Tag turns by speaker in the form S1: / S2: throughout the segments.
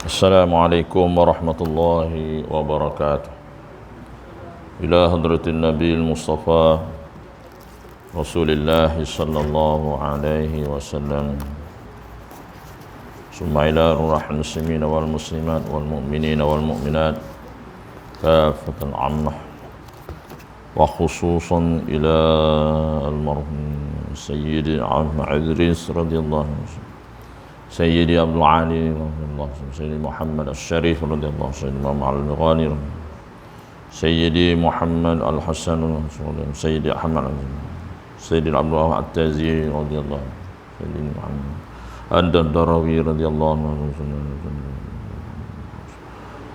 S1: Assalamualaikum warahmatullahi wabarakatuh. Ila hadratin Nabi Mustafa Rasulillah sallallahu alaihi wasallam. Summa ila ruhul muslimin wal muslimat wal mu'minin wal mu'minat kafatan ammah wa khususan ila almarhum Sayyidi Ahmad Idris radhiyallahu anhu, Sayyidi Abdul Ali radhiyallahu anhu, Sayyidi Muhammad Al-Sharif radhiyallahu anhu, Sayyidi Muhammad Al-Ghani, Sayyidi Muhammad Al-Hasan, Sayyidi Ahmad, Sayyidi Abdul At-Tazi radhiyallahu anhu, Sayyidi Muhammad Ad-Darawi radhiyallahu anhu,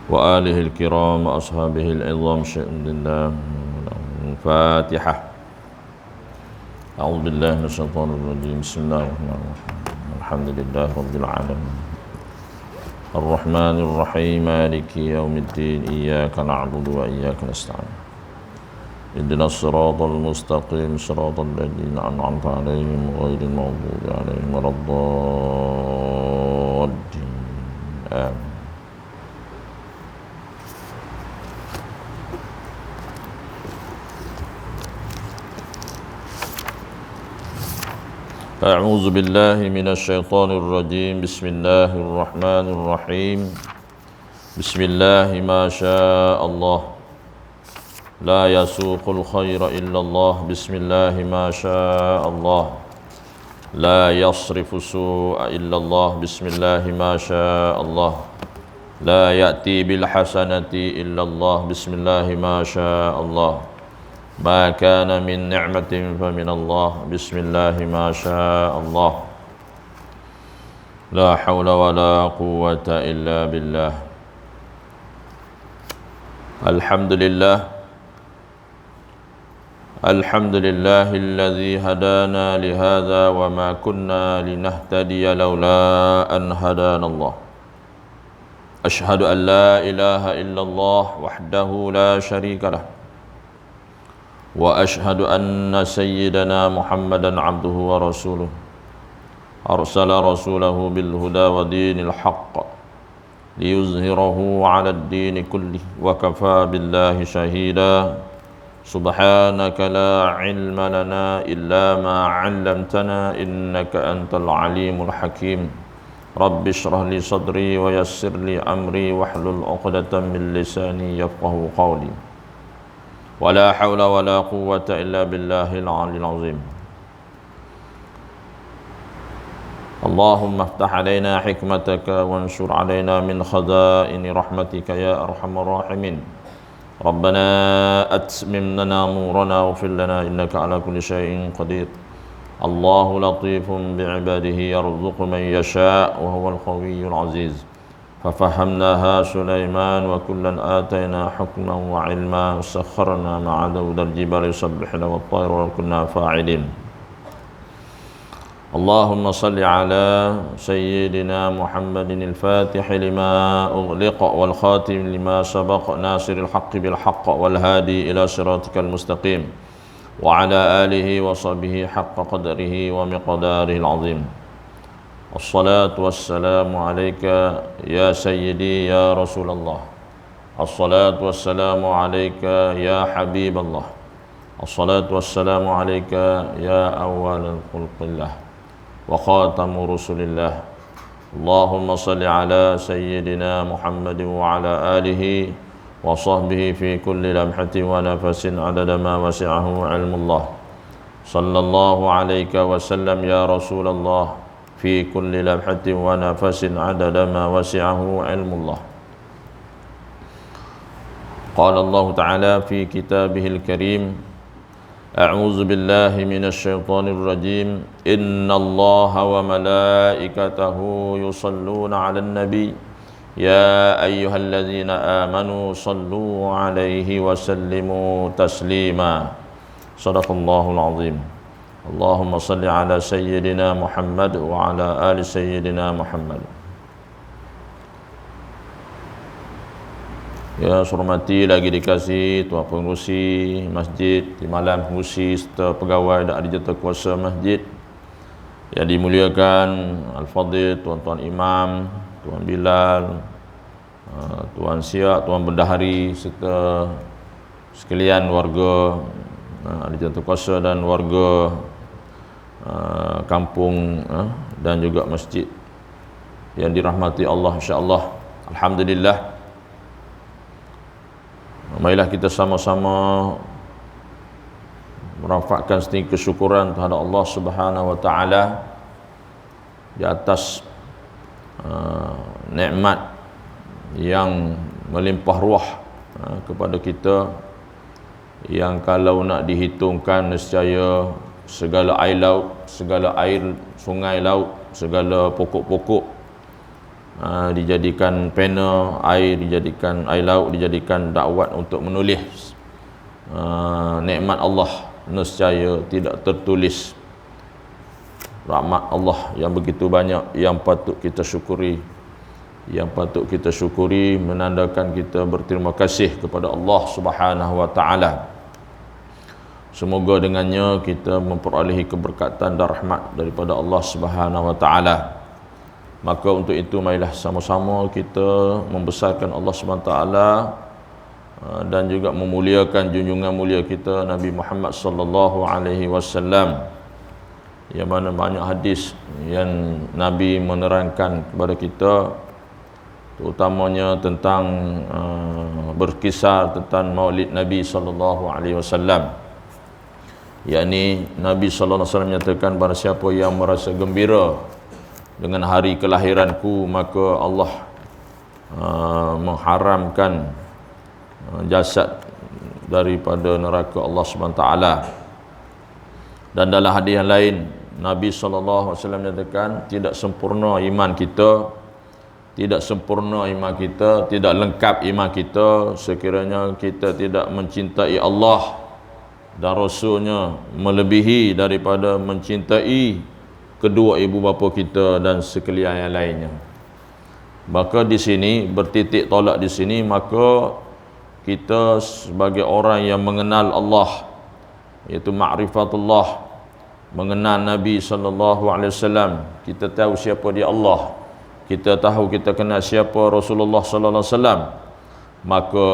S1: wa alihi al-kiram wa ashabihi al-'idham syai'illah. Al-Fatihah. A'udzu billahi minasyaitonir rajim. Bismillahirrahmanirrahim. Alhamdulillah rabbil alamin. Ar-Rahmanir Rahim. Maliki yaumiddin. Iyyaka na'budu wa iyyaka nasta'in. Ihdinas siratal mustaqim, siratal ladzina an'amta 'alaihim ghairil maghdubi 'alaihim waladdallin. Amin. أعوذ بالله من الشيطان الرجيم. بسم الله الرحمن الرحيم. بسم الله ما شاء الله لا يسوق الخير إلا الله. بسم الله ما شاء الله لا يصرف السوء إلا الله. بسم الله ما شاء الله لا يأتي بالحسنة إلا الله. بسم الله ما شاء الله ما كان من نعمة فمن الله. بسم الله ما شاء الله لا حول ولا قوة إلا بالله. الحمد لله الحمد لله الذي هدانا لهذا وما كنا لنهتدي لولا أن هدانا الله. أشهد أن لا إله إلا الله وحده لا شريك له، وأشهد أن سيدنا محمدًا عبده ورسوله أرسل رسوله بالهدى ودين الحق ليظهره على الدين كله وكفى بالله شهيدا. سبحانك لا علم لنا إلا ما علمتنا إنك أنت العليم الحكيم. رب اشرح لي صدري ويسر لي أمري واحلل عقدة من لساني يفقهوا قولي. ولا حول ولا قوة إلا بالله العلي العظيم. اللهم افتح علينا حكمتك وانشر علينا من خزائن رحمتك يا أرحم الراحمين. ربنا أتمم لنا نورنا واغفر لنا إنك على كل شيء قدير. الله لطيف بعباده يرزق من يشاء وهو القوي العزيز. ففهمناها سليمان وكلا آتينا حكما وعلما وسخرنا مع داود الجبال يسبحن والطير وكنا فاعلين. اللهم صل على سيدنا محمد الفاتح لما أغلق والخاتم لما سبق ناصر الحق بالحق والهادي إلى صراطك المستقيم وعلى آله وصحبه حق قدره ومقداره العظيم. الصلاة والسلام عليك يا سيدي يا رسول الله. الصلاة والسلام عليك يا حبيب الله. الصلاة والسلام عليك يا أول خلق الله وخاتم رسل الله. اللهم صل على سيدنا محمد وعلى آله وصحبه في كل لمحة ونفس عدد ما وسعه علم الله. صلى الله عليك وسلم يا رسول الله في كل لمحة ونفس عدد ما وسعه علم الله. قال الله تعالى في كتابه الكريم: أعوذ بالله من الشيطان الرجيم. إن الله وملائكته يصلون على النبي يا أيها الذين آمنوا صلوا عليه وسلموا تسليما. صدق الله العظيم. اللهم صل على سيدنا محمد وعلى آل سيدنا محمد. Ya, hormati lagi dikasih Tuan Pengurusi Masjid Timbalan, pengurusi serta pegawai dan ahli kuasa masjid yang dimuliakan Al-Fadhil Tuan-tuan Imam, Tuan Bilal, Tuan Siak, Tuan Bendahari serta sekalian warga Ahli Jatuh Kuasa dan warga kampung dan juga masjid yang dirahmati Allah, insya-Allah. Alhamdulillah. Marilah kita sama-sama merafakkan setinggi kesyukuran terhadap Allah Subhanahu wa taala di atas nikmat yang melimpah ruah kepada kita, yang kalau nak dihitungkan nescaya segala air laut, segala air sungai laut, segala pokok-pokok dijadikan pena air, dijadikan air laut, dijadikan dakwat untuk menulis nikmat Allah, nescaya tidak tertulis rahmat Allah yang begitu banyak yang patut kita syukuri, yang patut kita syukuri, menandakan kita berterima kasih kepada Allah Subhanahu wa taala. Semoga dengannya kita memperolehi keberkatan dan rahmat daripada Allah Subhanahu wa taala. Maka untuk itu marilah sama-sama kita membesarkan Allah Subhanahu wa taala dan juga memuliakan junjungan mulia kita Nabi Muhammad sallallahu alaihi wasallam, yang mana banyak hadis yang Nabi menerangkan kepada kita, terutamanya tentang berkisar tentang Maulid Nabi sallallahu alaihi wasallam. Yakni Nabi sallallahu alaihi wasallam menyatakan, barang siapa yang merasa gembira dengan hari kelahiranku, maka Allah mengharamkan jasad daripada neraka Allah Subhanahu taala. Dan dalam hadis yang lain Nabi sallallahu alaihi wasallam menyatakan, tidak sempurna iman kita, tidak sempurna iman kita, tidak lengkap iman kita sekiranya kita tidak mencintai Allah dan Rasulnya melebihi daripada mencintai kedua ibu bapa kita dan sekalian yang lainnya. Maka di sini bertitik tolak di sini, maka kita sebagai orang yang mengenal Allah, iaitu ma'rifatullah, mengenal Nabi sallallahu alaihi wasallam, kita tahu siapa dia Allah, kita tahu, kita kenal siapa Rasulullah sallallahu alaihi wasallam, maka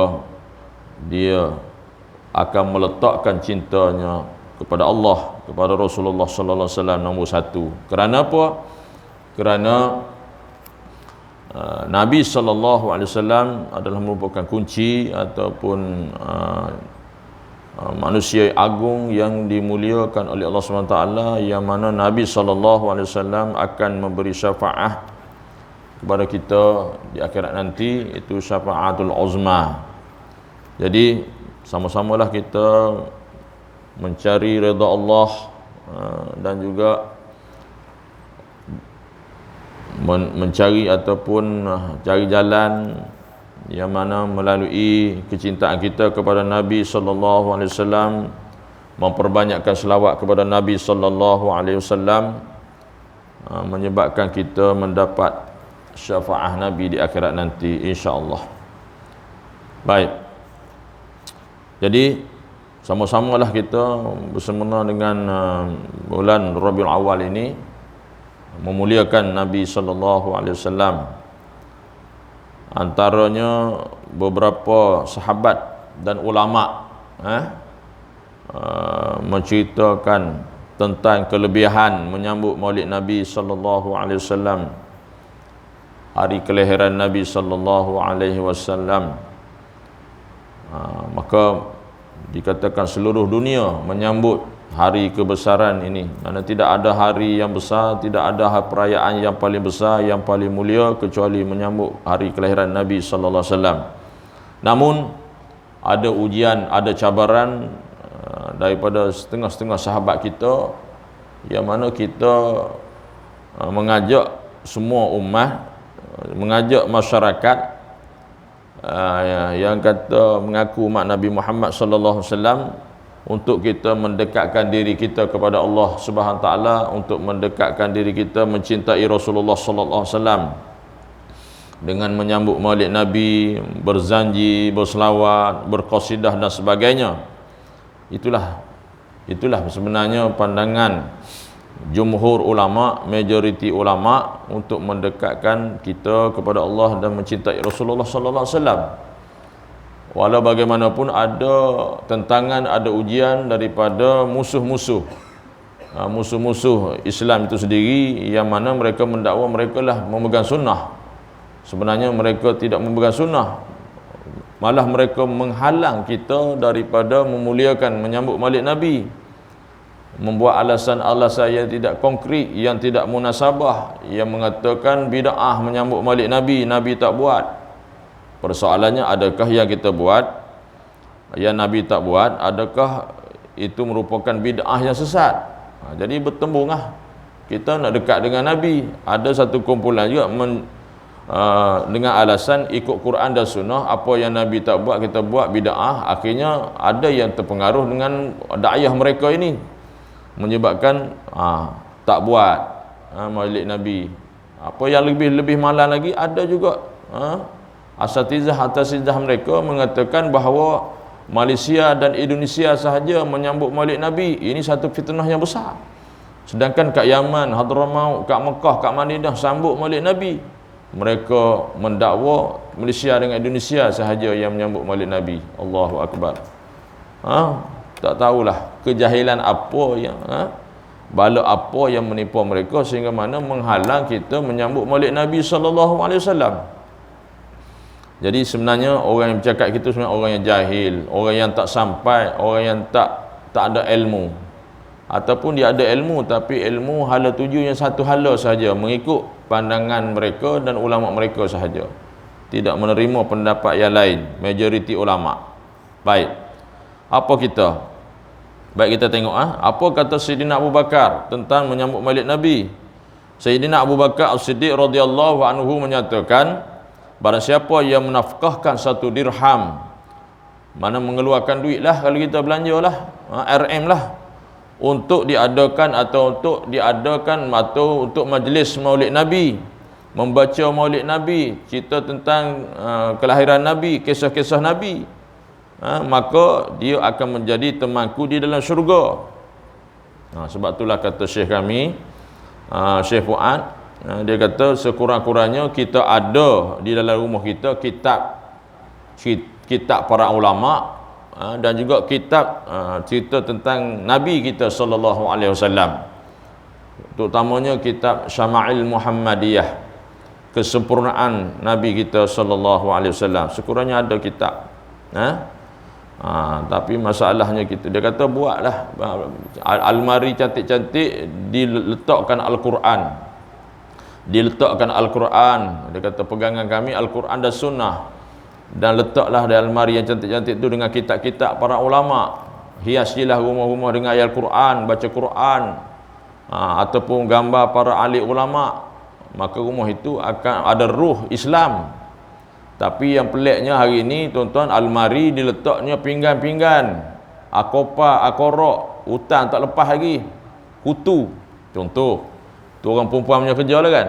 S1: dia akan meletakkan cintanya kepada Allah, kepada Rasulullah sallallahu alaihi wasallam nombor satu. Kerana apa? Kerana Nabi sallallahu alaihi wasallam adalah merupakan kunci ataupun manusia agung yang dimuliakan oleh Allah Subhanahu taala, yang mana Nabi sallallahu alaihi wasallam akan memberi syafaat kepada kita di akhirat nanti, itu syafaatul uzma. Jadi sama-samalah kita mencari redha Allah dan juga mencari ataupun cari jalan yang mana melalui kecintaan kita kepada Nabi sallallahu alaihi wasallam, memperbanyakkan selawat kepada Nabi sallallahu alaihi wasallam, menyebabkan kita mendapat syafaat Nabi di akhirat nanti, insya-Allah. Baik. Jadi sama-samalah kita bersama dengan bulan Rabiul Awal ini memuliakan Nabi sallallahu alaihi wasallam. Antaranya beberapa sahabat dan ulama menceritakan tentang kelebihan menyambut Maulid Nabi sallallahu alaihi wasallam, hari kelahiran Nabi sallallahu alaihi wasallam. Maka dikatakan seluruh dunia menyambut hari kebesaran ini, kerana tidak ada hari yang besar, tidak ada perayaan yang paling besar, yang paling mulia kecuali menyambut hari kelahiran Nabi sallallahu alaihi wasallam. Namun ada ujian, ada cabaran daripada setengah-setengah sahabat kita, yang mana kita mengajak semua ummah, mengajak masyarakat yang kata mengaku umat Nabi Muhammad sallallahu alaihi wasallam, untuk kita mendekatkan diri kita kepada Allah Subhanahu taala, untuk mendekatkan diri kita mencintai Rasulullah sallallahu alaihi wasallam dengan menyambut Maulid Nabi, berzanji, berselawat, berqasidah dan sebagainya. Itulah sebenarnya pandangan jumhur ulama, majoriti ulama untuk mendekatkan kita kepada Allah dan mencintai Rasulullah sallallahu alaihi wasallam. Walau bagaimanapun ada tentangan, ada ujian daripada musuh-musuh Islam itu sendiri, yang mana mereka mendakwa mereka lah memegang sunnah. Sebenarnya mereka tidak memegang sunnah, malah mereka menghalang kita daripada memuliakan, menyambut maulid Nabi, membuat alasan-alasan yang tidak konkret, yang tidak munasabah, yang mengatakan bid'ah menyambut maulid Nabi, Nabi tak buat. Persoalannya, adakah yang kita buat, yang Nabi tak buat, adakah itu merupakan bid'ah yang sesat? Jadi bertembung lah. Kita nak dekat dengan Nabi. Ada satu kumpulan juga dengan alasan ikut Quran dan Sunnah, apa yang Nabi tak buat kita buat, bid'ah. Akhirnya ada yang terpengaruh dengan dakwah mereka ini, menyebabkan tak buat maulid Nabi. Apa yang lebih malang lagi, ada juga asatizah mereka mengatakan bahawa Malaysia dan Indonesia sahaja menyambut maulid Nabi. Ini satu fitnah yang besar. Sedangkan kat Yaman, Hadramaut, kat Mekah, kat Madinah sambut maulid Nabi. Mereka mendakwa Malaysia dengan Indonesia sahaja yang menyambut maulid Nabi. Allahu Akbar. Tak tahulah kejahilan apa yang bala apa yang menipu mereka sehingga mana menghalang kita menyambut maulid Nabi sallallahu alaihi wasallam. Jadi sebenarnya orang yang bercakap kita sebenarnya orang yang jahil, orang yang tak sampai, orang yang tak ada ilmu. Ataupun dia ada ilmu tapi ilmu hala tuju yang satu hala sahaja, mengikut pandangan mereka dan ulama mereka sahaja. Tidak menerima pendapat yang lain, majoriti ulama. Baik. Apa kita? Baik, kita tengok apa kata Sayyidina Abu Bakar tentang menyambut maulid Nabi. Sayyidina Abu Bakar As-Siddiq radhiyallahu anhu menyatakan, barang siapa yang menafkahkan satu dirham, mana mengeluarkan duit lah kalau kita belanja lah, RM lah, untuk diadakan atau untuk majlis maulid Nabi, membaca maulid Nabi, cerita tentang kelahiran Nabi, kisah-kisah Nabi, maka dia akan menjadi temanku di dalam syurga. Sebab itulah kata Syekh kami, Syekh Fuad, dia kata sekurang-kurangnya kita ada di dalam rumah kita kitab para ulama, dan juga kitab cerita tentang Nabi kita sallallahu alaihi wasallam, terutamanya kitab Syama'il Muhammadiyah, kesempurnaan Nabi kita sallallahu alaihi wasallam. Sekurangnya ada kitab. Tapi masalahnya kita, dia kata buatlah almari cantik-cantik, diletakkan Al-Quran. Dia kata pegangan kami Al-Quran dan Sunnah, dan letaklah di almari yang cantik-cantik itu dengan kitab-kitab para ulama. Hiasilah rumah-rumah dengan ayat Quran, baca Quran, ataupun gambar para ahli ulama, maka rumah itu akan ada ruh Islam. Tapi yang peliknya hari ini tuan-tuan, almari diletaknya pinggan-pinggan, akorok, hutang tak lepas lagi, kutu. Contoh tu orang perempuan punya kerja lah kan.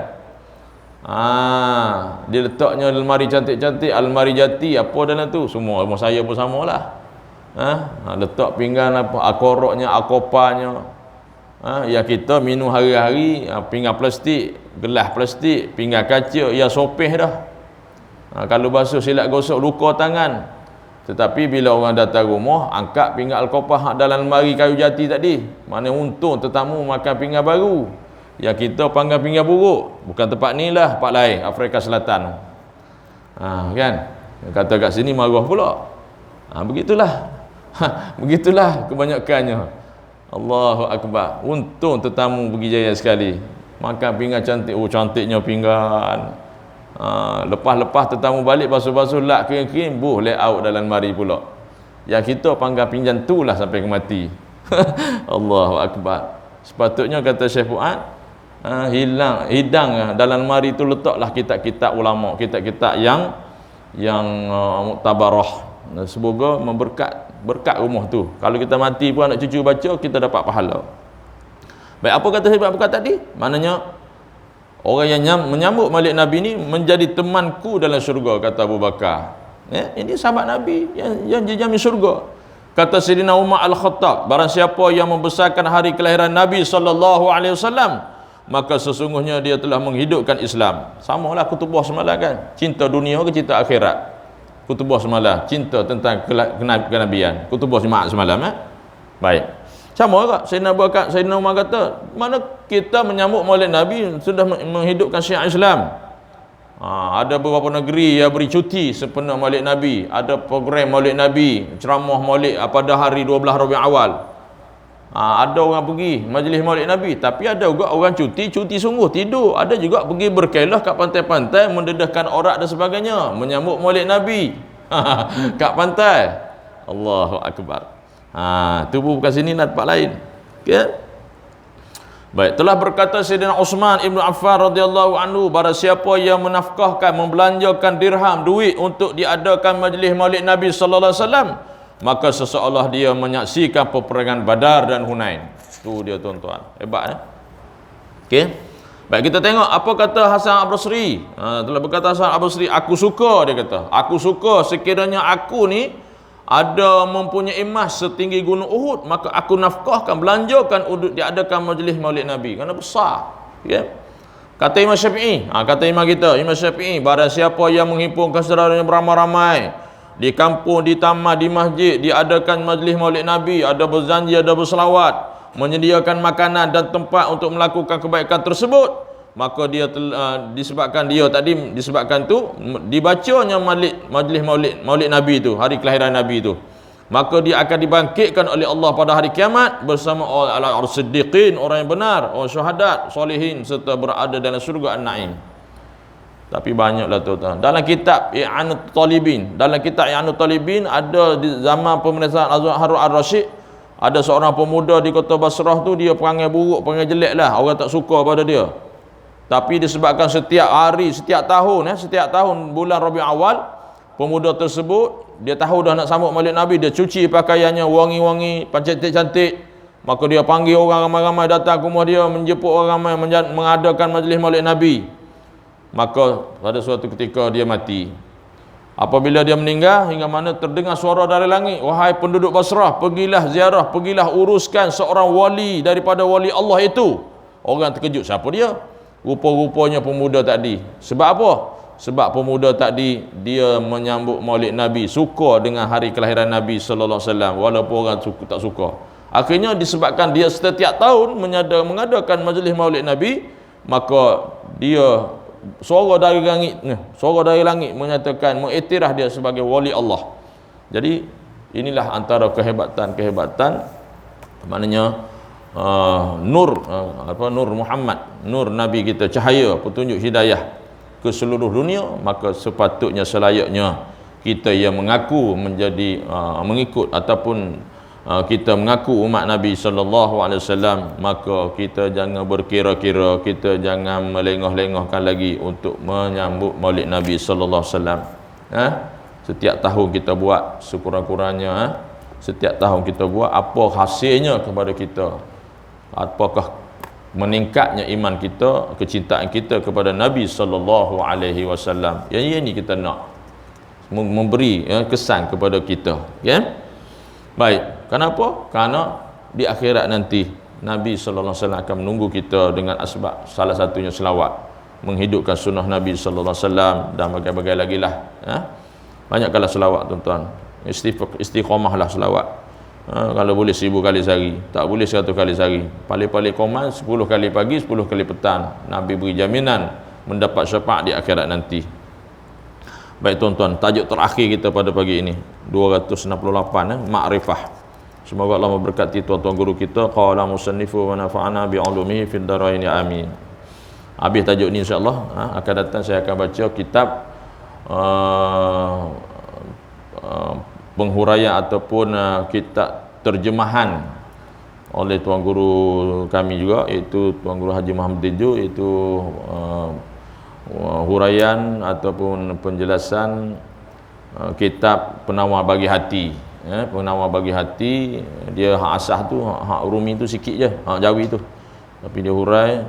S1: Dia letaknya almari cantik-cantik, almari jati, apa dalam tu, semua rumah saya pun samalah. Letak pinggan apa, akoroknya, akopanya, yang kita minum hari-hari, pinggan plastik, gelas plastik, pinggan kaca, yang sopeh dah. Kalau basuh silap gosok, luka tangan. Tetapi bila orang datang rumah, angkat pinggan alkopah dalam almari kayu jati tadi, mana untung tetamu makan pinggan baru. Yang kita panggil pinggan buruk, bukan tempat ni lah, tempat lain, Afrika Selatan. Kan? Kata kat sini marah pula. Begitulah. Begitulah kebanyakannya. Allahu Akbar. Untung tetamu pergi jaya sekali. Makan pinggan cantik. Oh, cantiknya pinggan. Lepas-lepas tetamu balik, basuh-basuh lak kering-kering, layout dalam mari pula. Yang kita panggil pinggan tu lah sampai ke mati. Allahu Akbar. Sepatutnya kata Syekh Fuad, hidang dalam mari tu letaklah kitab-kitab ulama, kitab-kitab yang muktabarah. Semoga berkat rumah tu. Kalau kita mati pun anak cucu baca, kita dapat pahala. Baik, apa kata Syekh Fuad tadi? Maknanya orang yang menyambut maulid Nabi ni menjadi temanku dalam syurga, kata Abu Bakar. Ini sahabat Nabi yang jamin syurga. Kata Sayyidina Umar Al-Khattab, barang siapa yang membesarkan hari kelahiran Nabi sallallahu alaihi wasallam, maka sesungguhnya dia telah menghidupkan Islam. Samalah kutubah semalam kan, cinta dunia ke cinta akhirat. Kutubah semalam cinta tentang kenabian, kutubah Jumaat semalam baik. Sama juga Sayyidina Umar kata, mana kita menyambut Maulid Nabi sudah menghidupkan syiar Islam. Ada beberapa negeri yang beri cuti sempena Maulid Nabi, ada program Maulid Nabi, ceramah Maulid pada hari 12 Rabiul Awal. Ada orang pergi majlis Maulid Nabi, tapi ada juga orang cuti sungguh tidur. Ada juga pergi berkelah kat pantai-pantai, mendedahkan orak dan sebagainya, menyambut Maulid Nabi kat pantai. Allahu Akbar. Tu bukan sini, nak tempat lain. Okay? Baik, telah berkata Sayyidina Uthman Ibn Affan radhiyallahu anhu, barang siapa yang menafkahkan, membelanjakan dirham, duit untuk diadakan majlis Maulid Nabi sallallahu alaihi wasallam, maka seseolah dia menyaksikan peperangan Badar dan Hunain. Tu dia tuan-tuan. Hebat Okey. Baik, kita tengok apa kata Hasan Al-Basri. Telah berkata Hasan Al-Basri, aku suka, dia kata, aku suka sekiranya aku ni ada mempunyai emas setinggi gunung Uhud, maka aku nafkahkan, belanjakan untuk diadakan majlis Maulid Nabi, kerana besar. Ya. Kata Imam Syafi'i, kata imam kita, Imam Syafi'i, barang siapa yang menghimpunkan saudaranya beramai-ramai di kampung, di taman, di masjid, diadakan majlis Maulid Nabi, ada berzanji, ada berselawat, menyediakan makanan dan tempat untuk melakukan kebaikan tersebut, maka dia disebabkan tu dibacanya majlis Maulid Nabi tu, hari kelahiran Nabi tu, maka dia akan dibangkitkan oleh Allah pada hari kiamat bersama al-siddiqin, orang yang benar, orang syuhadat, solehin, serta berada dalam syurga An-Naim. Tapi banyaklah tuan-tuan. Dalam kitab I'anut Talibin, ada di zaman pemerintahan Harun Ar-Rasyid, ada seorang pemuda di kota Basrah tu, dia perangai buruk, perangai jelek lah, orang tak suka pada dia. Tapi disebabkan setiap hari, setiap tahun bulan Rabiul Awal, pemuda tersebut, dia tahu dah nak sambut Maulid Nabi, dia cuci pakaiannya wangi-wangi, cantik-cantik, maka dia panggil orang ramai-ramai datang ke rumah dia, menjemput orang ramai, mengadakan majlis Maulid Nabi. Maka pada suatu ketika dia mati. Apabila dia meninggal, hingga mana terdengar suara dari langit, wahai penduduk Basrah, pergilah ziarah, pergilah uruskan seorang wali daripada wali Allah itu. Orang terkejut, siapa dia? Rupa-rupanya pemuda tadi. Sebab apa? Sebab pemuda tadi dia menyambut Maulid Nabi, suka dengan hari kelahiran Nabi sallallahu alaihi wasallam, walaupun orang tak suka. Akhirnya disebabkan dia setiap tahun mengadakan majlis Maulid Nabi, maka dia suara dari langit menyatakan, mengiktiraf dia sebagai wali Allah. Jadi inilah antara kehebatan, maknanya nur Muhammad, nur Nabi kita, cahaya petunjuk hidayah ke seluruh dunia. Maka sepatutnya, selayaknya kita yang mengaku menjadi mengikut ataupun kita mengaku umat Nabi sallallahu alaihi wasallam, maka kita jangan berkira-kira, kita jangan melengah-lengahkan lagi untuk menyambut Maulid Nabi sallallahu alaihi wasallam. Setiap tahun kita buat, sekurang-kurangnya setiap tahun kita buat, apa hasilnya kepada kita? Apakah meningkatnya iman kita, kecintaan kita kepada Nabi sallallahu alaihi wasallam? Yang ini kita nak memberi kesan kepada kita, ya. Baik, kenapa? Karena di akhirat nanti Nabi sallallahu alaihi wasallam akan menunggu kita dengan asbab, salah satunya selawat, menghidupkan sunnah Nabi sallallahu alaihi wasallam, dan bagai-bagai lagi lah. Banyakkanlah selawat tuan-tuan, istiqamahlah selawat. Kalau boleh 1000 kali sehari, tak boleh 100 kali sehari, paling-paling koman 10 kali pagi, 10 kali petang. Nabi beri jaminan mendapat syafaat di akhirat nanti. Baik tuan-tuan, tajuk terakhir kita pada pagi ini 268, Ma'rifah. Semoga Allah memberkati tuan-tuan guru kita. Qala musannifu wa nafa'ana bi'ulumihi fid dharain, amin. Habis tajuk ni insya-Allah, akan datang saya akan baca kitab penghuraian ataupun kitab terjemahan oleh tuan guru kami juga, iaitu tuan guru Haji Muhammad Tejo, iaitu huraian ataupun penjelasan kitab Penawar Bagi Hati. Penawar Bagi Hati, dia hak asah tu, hak Urumi tu sikit je, hak Jawi tu, tapi dia hurai,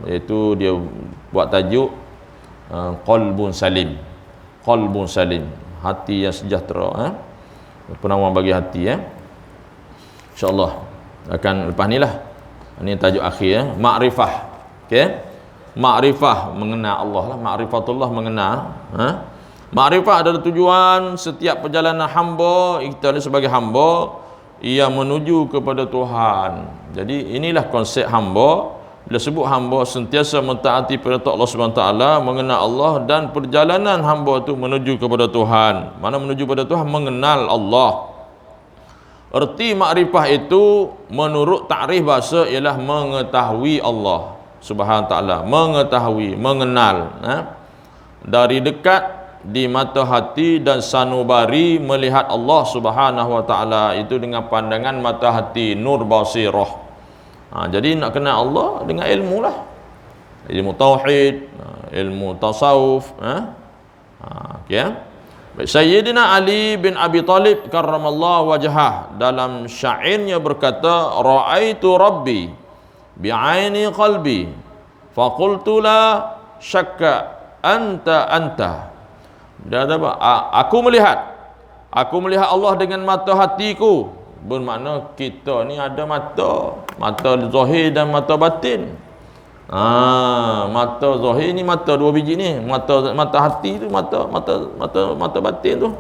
S1: iaitu dia buat tajuk Qalbun Salim, Qalbun Salim, hati yang sejahtera. Penawar Bagi Hati, InsyaAllah akan lepas ni lah. Ini tajuk akhir ya. Ma'rifah. Okey. Ma'rifah mengenal Allah lah. Ma'rifatullah mengenal. Ma'rifah adalah tujuan setiap perjalanan hamba. Kita ni sebagai hamba, ia menuju kepada Tuhan. Jadi inilah konsep hamba. Bila sebut hamba, sentiasa mentaati perintah Allah Subhanahu Taala, mengenal Allah, dan perjalanan hamba itu menuju kepada Tuhan. Mana menuju kepada Tuhan? Mengenal Allah. Erti makrifah itu menurut takrif bahasa ialah mengetahui Allah Subhanahu Taala, mengetahui, mengenal. Dari dekat di mata hati dan sanubari melihat Allah Subhanahu Wa Taala itu dengan pandangan mata hati, nur basirah. Jadi nak kenal Allah dengan ilmu lah, ilmu tauhid, ilmu tasawuf. Okay. Sayyidina Ali bin Abi Talib karramallahu wajhah dalam syairnya berkata, ra'aitu rabbi bi'aini qalbi faqultu la syakka anta. Dia kata apa? Aku melihat Allah dengan mata hatiku. Bermakna kita ni ada mata zahir dan mata batin. Mata zahir ni mata dua biji ni, mata hati tu mata batin tu.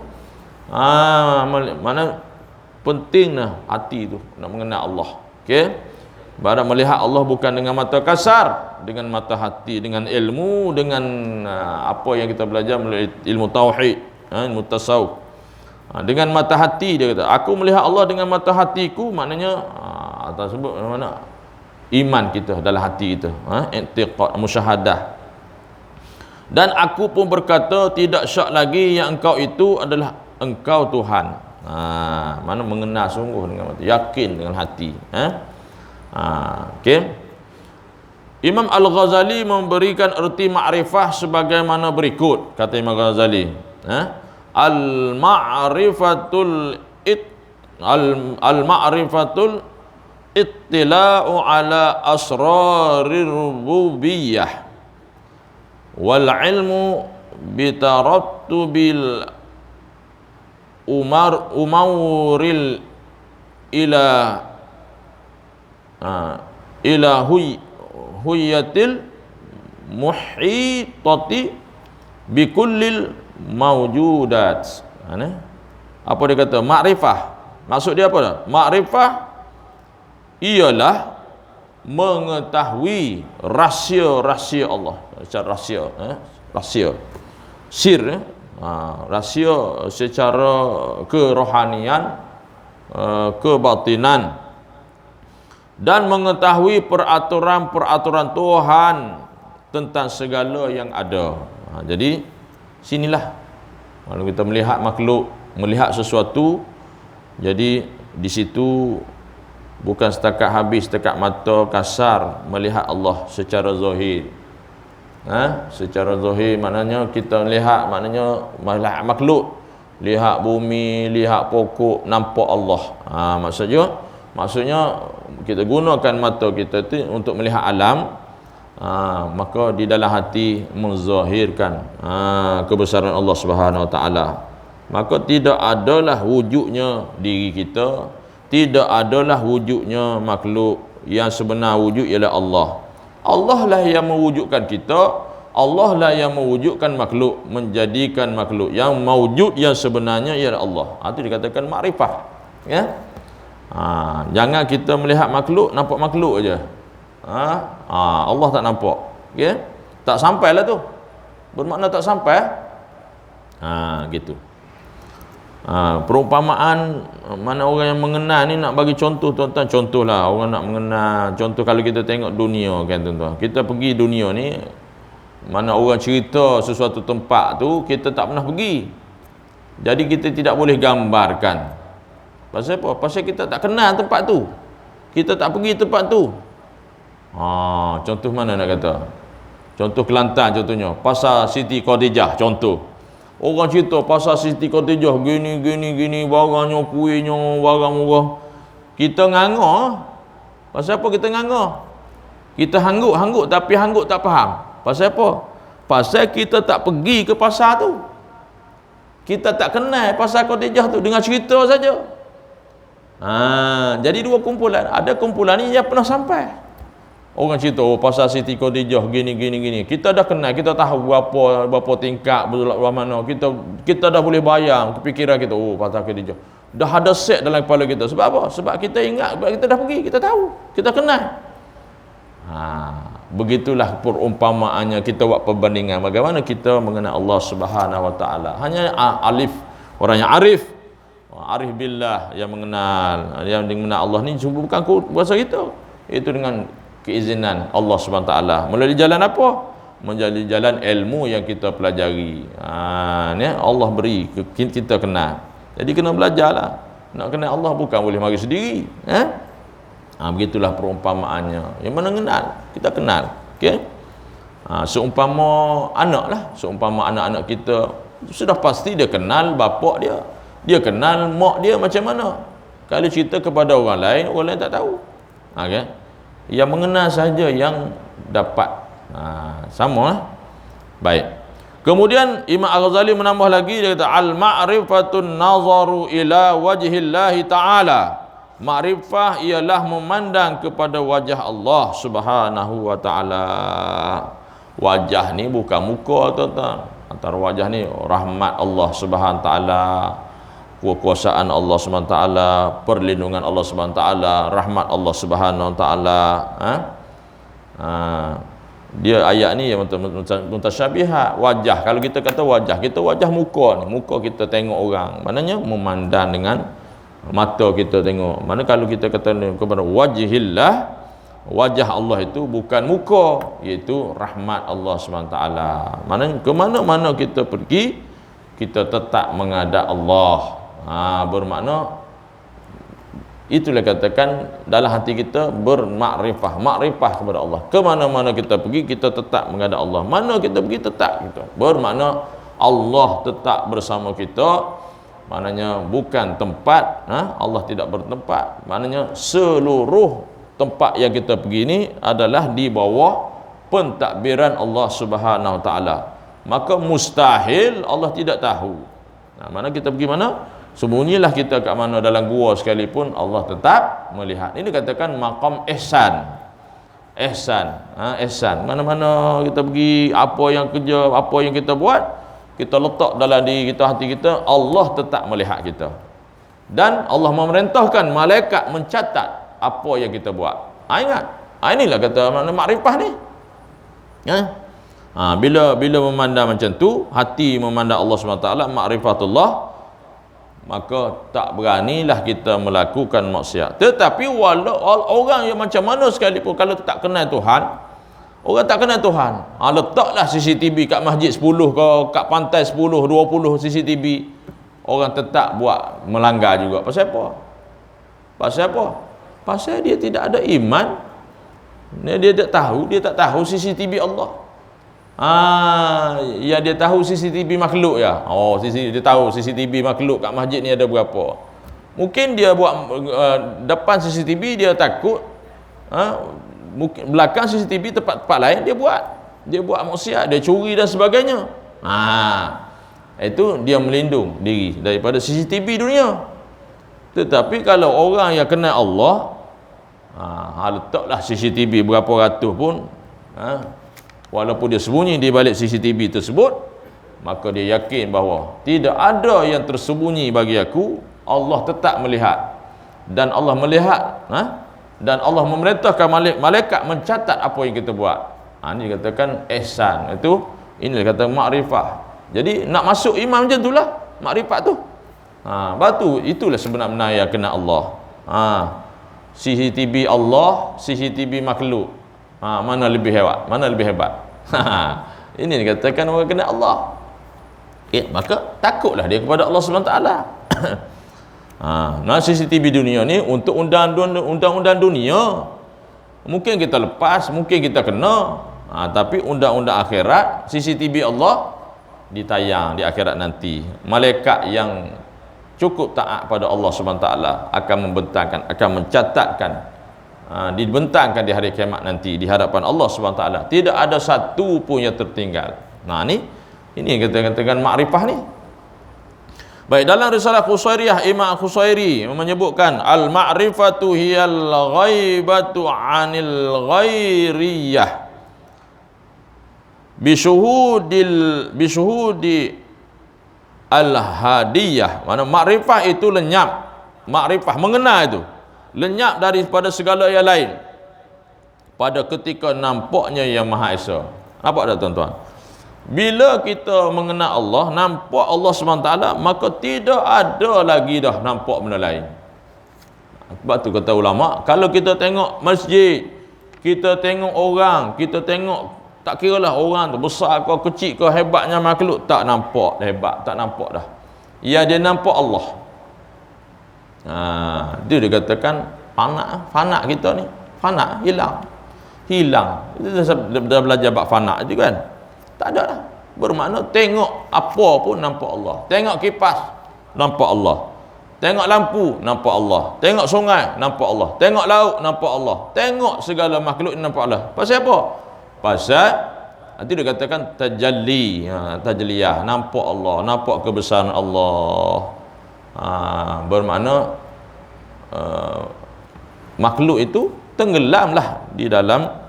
S1: Mana pentinglah hati tu nak mengenal Allah. Okey. Barat melihat Allah bukan dengan mata kasar, dengan mata hati, dengan ilmu, dengan apa yang kita belajar melalui ilmu tauhid, ilmu tasawuf. Dengan mata hati dia kata, aku melihat Allah dengan mata hatiku, maknanya atas sebut mana iman kita dalam hati kita, i'tiqad, musyahadah. Dan aku pun berkata, tidak syak lagi yang engkau itu adalah engkau Tuhan. Mana mengenal sungguh dengan mata, yakin dengan hati. Okay. Imam Al-Ghazali memberikan erti ma'rifah sebagaimana berikut. Kata Imam Al-Ghazali, al-ma'rifatul ittila'u ala asrarir rububiyyah wal ilmu bitarattubil umuril ila huyatil muhitati bikullil mawjudat. Apa dia kata? Makrifah. Maksud dia apa? Makrifah ialah mengetahui rahsia-rahsia Allah. Secara rahsia. Sir, rahsia secara kerohanian, kebatinan, dan mengetahui peraturan-peraturan Tuhan tentang segala yang ada. Jadi sinilah kalau kita melihat makhluk, melihat sesuatu, jadi di situ bukan setakat habis setakat mata kasar melihat Allah secara zahir. Secara zahir maknanya kita lihat, maknanya melihat makhluk, lihat bumi, lihat pokok, nampak Allah. Maksudnya kita gunakan mata kita tu untuk melihat alam, maka di dalam hati menzahirkan kebesaran Allah Subhanahu Wa Taala. Maka tidak adalah wujudnya diri kita, tidak adalah wujudnya makhluk. Yang sebenar wujud ialah Allah. Allah lah yang mewujudkan kita, Allah lah yang mewujudkan makhluk, menjadikan makhluk. Yang mewujud yang sebenarnya ialah Allah. Itu dikatakan makrifah. Ya. Jangan kita melihat makhluk, nampak makhluk aja. Allah tak nampak. Okay? Tak sampai lah tu. Bermakna tak sampai. Gitu. Perumpamaan mana orang yang mengenal ni, nak bagi contoh tuan-tuan. Contohlah orang nak mengenal. Contoh kalau kita tengok dunia kan tuan-tuan. Kita pergi dunia ni, mana orang cerita sesuatu tempat tu, kita tak pernah pergi. Jadi kita tidak boleh gambarkan. Pasal apa? Pasal kita tak kenal tempat tu. Kita tak pergi tempat tu. Contoh mana nak kata? Contoh Kelantan contohnya, Pasar Siti Khadijah contoh. Orang cerita Pasar Siti Khadijah gini, barangnya, kuihnya, barang murah. Kita nganga. Pasal apa kita nganga? Kita hanggut tapi hanggut tak faham. Pasal apa? Pasal kita tak pergi ke pasar tu. Kita tak kenal Pasar Khadijah tu, dengar cerita saja. Jadi dua kumpulan. Ada kumpulan ni yang pernah sampai. Orang cerita pasal Siti Khadijah gini. Kita dah kenal, kita tahu berapa tingkat, berapa mana. Kita dah boleh bayang kepikiran kita, pasal Khadijah. Dah ada set dalam kepala kita. Sebab apa? Sebab kita ingat, sebab kita dah pergi, kita tahu, kita kenal. Begitulah perumpamaannya, kita buat perbandingan bagaimana kita mengenal Allah Subhanahu Wa Taala. Hanya alif, orang yang arif billah, yang mengenal Allah ni bukan kuasa kita. Itu dengan keizinan Allah Subhanahu Wa Taala. Melalui jalan apa? Melalui jalan ilmu yang kita pelajari. Ni Allah beri kita kenal. Jadi kena belajarlah. Nak kenal Allah bukan boleh mari sendiri. Begitulah perumpamaannya. Yang mana kenal, kita kenal. Okey. Seumpama anak lah, seumpama anak-anak kita sudah pasti dia kenal bapak dia. Dia kenal mak dia macam mana. Kalau cerita kepada orang lain tak tahu. Okey. Yang mengenal saja yang dapat. Sama lah. Baik. Kemudian Imam Al-Ghazali menambah lagi, dia kata al-ma'rifatun nazaru ila wajhillahi ta'ala. Ma'rifah ialah memandang kepada wajah Allah Subhanahu Wa Ta'ala. Wajah ni bukan muka, tuan-tuan. Antara wajah ni rahmat Allah Subhanahu Wa Ta'ala, kekuasaan Allah Subhanahu Wa Ta'ala, perlindungan Allah Subhanahu Wa Ta'ala, rahmat Allah Subhanahu Wa Ta'ala. Dia ayat ni yang mutasyabihat. Wajah, kalau kita kata wajah muka ni, muka kita tengok orang, maknanya memandang dengan mata kita tengok. Mana kalau kita kata kepada wajhillah, wajah Allah itu bukan muka, iaitu rahmat Allah SWT. Maknanya ke mana-mana kita pergi, kita tetap menghadap Allah. Bermakna itulah katakan dalam hati kita bermakrifah, makrifah kepada Allah. Ke mana-mana kita pergi, kita tetap menghadap Allah. Mana kita pergi, tetap kita. Bermakna Allah tetap bersama kita. Maknanya bukan tempat, Allah tidak bertempat. Maknanya seluruh tempat yang kita pergi ni adalah di bawah pentadbiran Allah Subhanahu Wa Taala. Maka mustahil Allah tidak tahu. Mana kita pergi mana? Sembunyilah kita kat mana, dalam gua sekalipun Allah tetap melihat. Ini katakan maqam ihsan. Ihsan. Mana-mana kita pergi, apa yang kerja, apa yang kita buat, kita letak dalam diri kita, hati kita, Allah tetap melihat kita. Dan Allah memerintahkan malaikat mencatat apa yang kita buat. Ingat. Inilah kata makna makrifah ni. Bila memandang macam tu, hati memandang Allah SWT, makrifatullah, maka tak beranilah kita melakukan maksiat. Tetapi walau orang yang macam mana sekalipun, kalau tak kenal Tuhan, orang tak kenal Tuhan, letaklah CCTV kat masjid 10 ke, kat pantai 10, 20 CCTV, orang tetap buat melanggar juga. Pasal apa? Pasal dia tidak ada iman. Dia tak tahu CCTV Allah. Ya, dia tahu CCTV makhluk ya. Dia tahu CCTV makhluk kat masjid ni ada berapa. Mungkin dia buat depan CCTV dia takut, mungkin belakang CCTV tempat-tempat lain dia buat maksiat, dia curi dan sebagainya. Itu dia melindung diri daripada CCTV dunia. Tetapi kalau orang yang kenal Allah, letaklah CCTV berapa ratus pun, walaupun dia sembunyi di balik CCTV tersebut, maka dia yakin bahawa tidak ada yang tersembunyi bagi aku. Allah tetap melihat, dan Allah melihat, dan Allah memerintahkan malaikat mencatat apa yang kita buat. Ini dikatakan ihsan. Ini kata makrifah. Jadi nak masuk iman macam itulah makrifat tu. Batu itulah sebenarnya yang kena Allah. CCTV Allah, CCTV makhluk, mana lebih hebat, mana lebih hebat? Ini dikatakan orang kena Allah. Maka takutlah dia kepada Allah SWT. CCTV dunia ni untuk undang-undang dunia mungkin kita lepas, mungkin kita kena, tapi undang-undang akhirat, CCTV Allah ditayang di akhirat nanti. Malaikat yang cukup taat pada Allah SWT akan membentangkan, akan mencatatkan, dibentangkan di hari kiamat nanti di hadapan Allah SWT. Tidak ada satu pun yang tertinggal. Ini kita katakan makrifah ni. Baik, dalam risalah Khusairiyah, Imam Khusairi menyebutkan al-ma'rifatu hiyal ghaibatu 'anil ghairiyah bisyuhudi al-hadiyah. Mana makrifah itu lenyap, makrifah mengenal itu lenyap daripada segala yang lain pada ketika nampaknya yang Maha Esa. Nampak tak tuan-tuan? Bila kita mengenal Allah, nampak Allah SWT, maka tidak ada lagi dah nampak benda lain. Sebab tu kata ulama, kalau kita tengok masjid, kita tengok orang, kita tengok, tak kira lah orang tu besar ke kecil ke, hebatnya makhluk, tak nampak hebat, tak nampak dah. Ya, dia nampak Allah. Dia dikatakan fana kita ni, fana, hilang. Kita dah belajar bab fana itu kan. Tak ada lah. Bermakna tengok apa pun nampak Allah. Tengok kipas, nampak Allah. Tengok lampu, nampak Allah. Tengok sungai, nampak Allah. Tengok laut, nampak Allah. Tengok segala makhluk, nampak Allah. Pasal apa? Pasal nanti dia katakan tajalli, tajliyah, nampak Allah, nampak kebesaran Allah. Bermakna makhluk itu tenggelamlah di dalam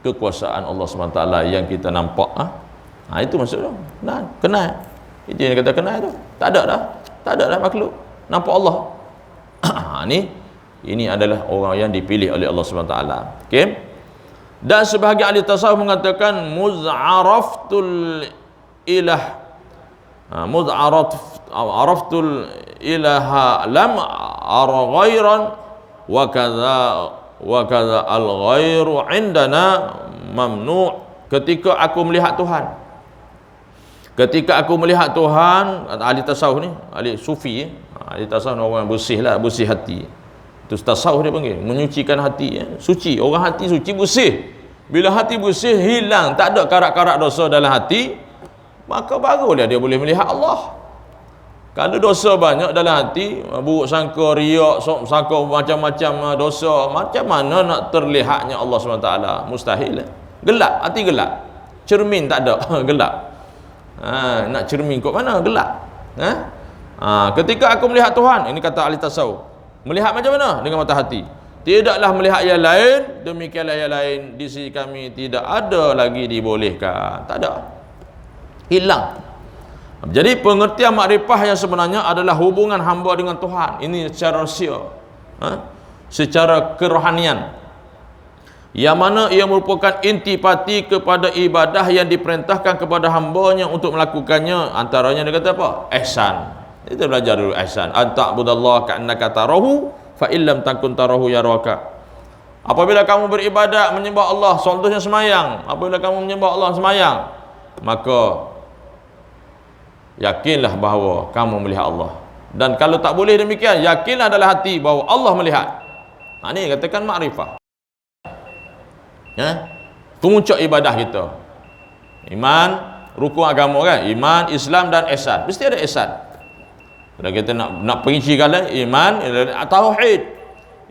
S1: kekuasaan Allah SWT yang kita nampak. Itu maksudnya. Nah, kenal. Itu yang kata kenal tu. Tak ada dah makhluk nampak Allah. Ini adalah orang yang dipilih oleh Allah SWT. Okey. Dan sebahagian ahli tasawuf mengatakan muz'araftul ilah, muz'araftul ilaha lam ara ghairan wa kadza al-ghairu indana mamnu'. Ketika aku melihat Tuhan, ahli tasawuf ni, ahli sufi, ahli tasawuf orang bersih lah, bersih hati. Itu tasawuf dia panggil, menyucikan hati, suci. Orang hati suci, bersih. Bila hati bersih, hilang, tak ada karat-karat dosa dalam hati, maka barulah dia boleh melihat Allah. Kalau dosa banyak dalam hati, buruk sangka, riak, sangka macam-macam dosa, macam mana nak terlihatnya Allah SWT? Mustahil. Gelap, hati gelap. Cermin tak ada, gelap. Nak cermin kot mana? Gelap. Ketika aku melihat Tuhan, ini kata ahli tasawuf, melihat macam mana? Dengan mata hati. Tidaklah melihat yang lain, demikianlah yang lain di sisi kami tidak ada lagi dibolehkan. Tak ada. Hilang. Jadi pengertian makrifah yang sebenarnya adalah hubungan hamba dengan Tuhan. Ini secara rahsia, secara kerohanian, yang mana ia merupakan intipati kepada ibadah yang diperintahkan kepada hambanya untuk melakukannya. Antaranya dia kata apa? Ihsan. Kita belajar dulu ihsan. Anta'budallaha ka'annaka tarahu fa illam takun tarahu yaraka. Apabila kamu beribadat menyembah Allah, contohnya semayang, apabila kamu menyembah Allah semayang, maka yakinlah bahawa kamu melihat Allah. Dan kalau tak boleh demikian, yakinlah dalam hati bahawa Allah melihat. Ini katakan makrifah. Puncak ibadah kita. Iman, rukun agama kan? Iman, Islam dan ihsan. Mesti ada ihsan. Kalau kita nak perincikan iman, tauhid.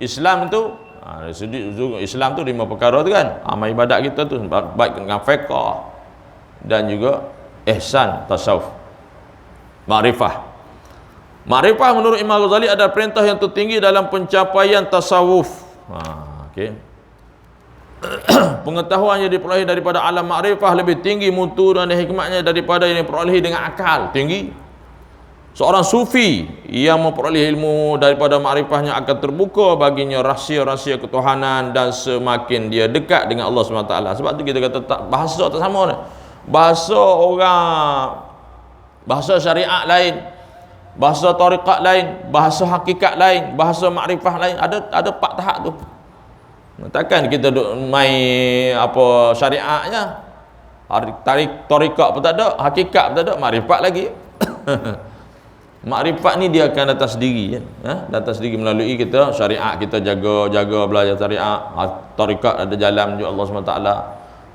S1: Islam tu, Islam tu 5 perkara tu kan. Amal ibadat kita tu baik dengan fiqh dan juga ihsan, tasawuf. Makrifah menurut Imam Ghazali adalah perintah yang tertinggi dalam pencapaian tasawuf. Okey. Pengetahuan yang diperoleh daripada alam makrifah lebih tinggi mutu dan hikmatnya daripada yang diperoleh dengan akal. Tinggi. Seorang sufi yang memperoleh ilmu daripada makrifahnya akan terbuka baginya rahsia-rahsia ketuhanan dan semakin dia dekat dengan Allah SWT. Sebab tu kita kata bahasa tak sama ni. Bahasa orang, bahasa syariat lain, bahasa tariqat lain, bahasa hakikat lain, bahasa makrifah lain, ada 4 tahap tu. Takkan kita duk main apa syariatnya, tariqat pun tak ada, hakikat pun tak ada, makrifat lagi. Makrifat ni dia akan datang sendiri, datang sendiri melalui kita syariat, kita jaga belajar syariat. Tariqat ada jalan menuju Allah SWT.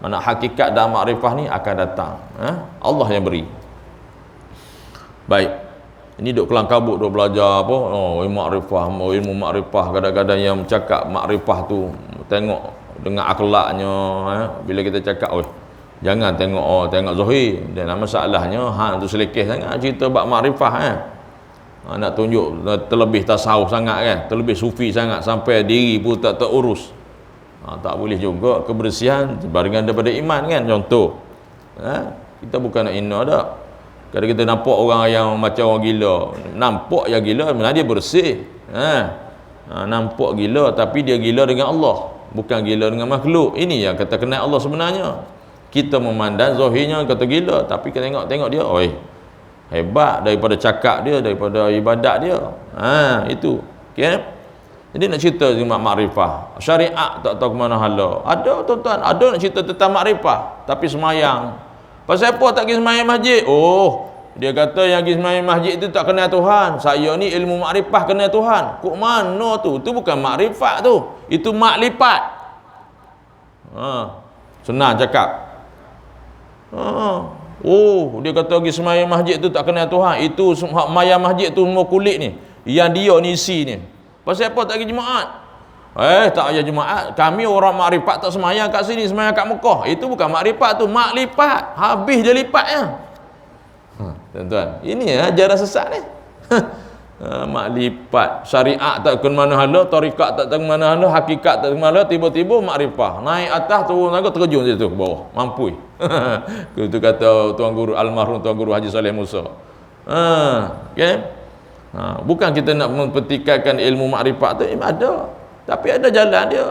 S1: Mana hakikat dan makrifah ni akan datang, Allah yang beri. Baik, ini duk kelang kabut duk belajar apa? Ilmu makrifah. Kadang-kadang yang cakap makrifah tu tengok dengan akhlaknya, bila kita cakap Jangan tengok zahir. Dan masalahnya tu selekeh sangat cerita bab makrifah kan. Nak tunjuk terlebih tasawuf sangat kan, terlebih sufi sangat sampai diri pun tak terurus. Tak boleh juga. Kebersihan barengan daripada iman kan. Contoh, kita bukan nak hina dak. Kalau kita nampak orang yang macam orang gila, nampak yang gila sebenarnya dia bersih. Nampak gila tapi dia gila dengan Allah, bukan gila dengan makhluk. Ini yang kata kenal Allah sebenarnya. Kita memandang zahirnya kata gila, tapi kita tengok dia, oi, hebat daripada cakap dia, daripada ibadat dia. Itu. Okey. Jadi nak cerita tentang makrifah. Syariat tak tahu ke mana hala. Ada tuan-tuan, ada nak cerita tentang makrifah tapi semayang. Pasal apa tak pergi semayang masjid? Oh, dia kata yang pergi semayang masjid itu tak kenal Tuhan. Saya ni ilmu makrifah kenal Tuhan. Kok mana tu? Itu bukan makrifat tu. Itu maklipat. Senang cakap. Dia kata pergi semayang masjid tu tak kenal Tuhan. Itu semayang masjid tu semua kulit ni. Yang dia ni isi ni. Pasal apa tak pergi Jumaat? Tak payah Jumaat. Kami orang makrifat tak semayang kat sini, semayang kat Mekah. Itu bukan makrifat tu, maklipat. Habis je lipatnya. Tuan-tuan, ini ajaran sesat ni. Maklipat. Syariat tak ke mana hala, tarikat tak ke mana hala, hakikat tak ke mana hala, tiba-tiba makrifah. Naik atas, turun lagi, terjun situ ke bawah. Mampu. Itu kata Tuan Guru almarhum Tuan Guru Haji Saleh Musa. Okay? Bukan kita nak mempertikaikan ilmu makrifat tu, ada. Tapi ada jalan dia.